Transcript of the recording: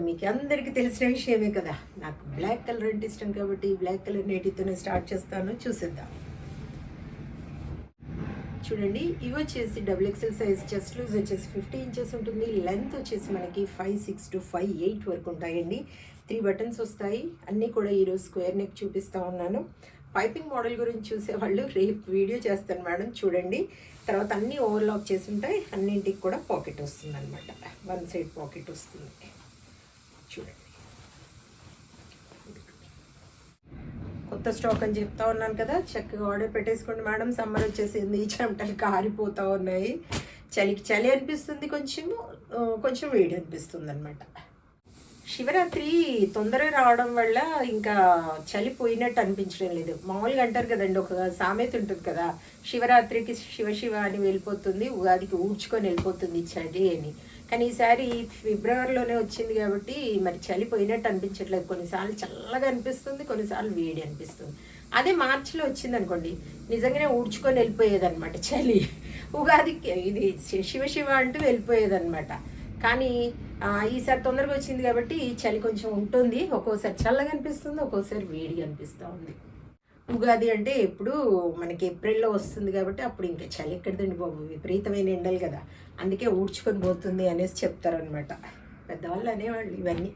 మీకు అందరికీ తెలిసిన విషయమే కదా, నాకు బ్లాక్ కలర్ అంటే ఇష్టం కాబట్టి బ్లాక్ కలర్ నేటితోనే స్టార్ట్ చేస్తాను. చూసేద్దాం. చూడండి, ఇవి వచ్చేసి XXL సైజ్. చెస్ట్ లూజ్ వచ్చేసి 50 ఇంచెస్ ఉంటుంది. లెంత్ వచ్చేసి మనకి 5'6" to 5'8" వరకు ఉంటాయండి. 3 బటన్స్ వస్తాయి. అన్నీ కూడా ఈరోజు స్క్వేర్ నెక్ చూపిస్తూ ఉన్నాను. పైపింగ్ మోడల్ గురించి చూసేవాళ్ళు రేపు వీడియో చేస్తాను మేడం, చూడండి. తర్వాత అన్నీ ఓవర్లాక్ చేసి ఉంటాయి. అన్నింటికి కూడా పాకెట్ వస్తుంది అనమాట. 1 సైడ్ పాకెట్ వస్తుంది. చూడండి, కొత్త స్టాక్ అని చెప్తా ఉన్నాను కదా, చక్కగా ఆర్డర్ పెట్టేసుకోండి మేడం. సమ్మర్ వచ్చేసింది, చెమటలు కారిపోతూ ఉన్నాయి. చలికి చలి అనిపిస్తుంది, కొంచెం వేడి అనిపిస్తుంది అనమాట. శివరాత్రి తొందరగా రావడం వల్ల ఇంకా చలి పోయినట్టు అనిపించడం లేదు. మామూలుగా అంటారు కదండి, ఒక సామెత ఉంటుంది కదా, శివరాత్రికి శివ అని వెళ్ళిపోతుంది, ఉగాదికి ఊడ్చుకొని వెళ్ళిపోతుంది చలి అని. కానీ ఈసారి ఫిబ్రవరిలోనే వచ్చింది కాబట్టి మరి చలి పోయినట్టు అనిపించట్లేదు. కొన్నిసార్లు చల్లగా అనిపిస్తుంది, కొన్నిసార్లు వేడి అనిపిస్తుంది. అదే మార్చిలో వచ్చింది అనుకోండి, నిజంగానే ఊడ్చుకొని వెళ్ళిపోయేదన్నమాట చలి. ఉగాదికి ఇది శివ అంటూ వెళ్ళిపోయేదన్నమాట. కానీ ఈసారి తొందరగా వచ్చింది కాబట్టి చలి కొంచెం ఉంటుంది. ఒక్కోసారి చల్లగా అనిపిస్తుంది, ఒక్కోసారి వేడిగా అనిపిస్తూ ఉంది. ఉగాది అంటే ఎప్పుడు మనకి ఏప్రిల్లో వస్తుంది కాబట్టి అప్పుడు ఇంకా చలి ఎక్కడదండి బాబు, విపరీతమైన ఎండలు కదా, అందుకే ఊడ్చుకొని పోతుంది అనేసి చెప్తారనమాట పెద్దవాళ్ళు అనేవాళ్ళు ఇవన్నీ.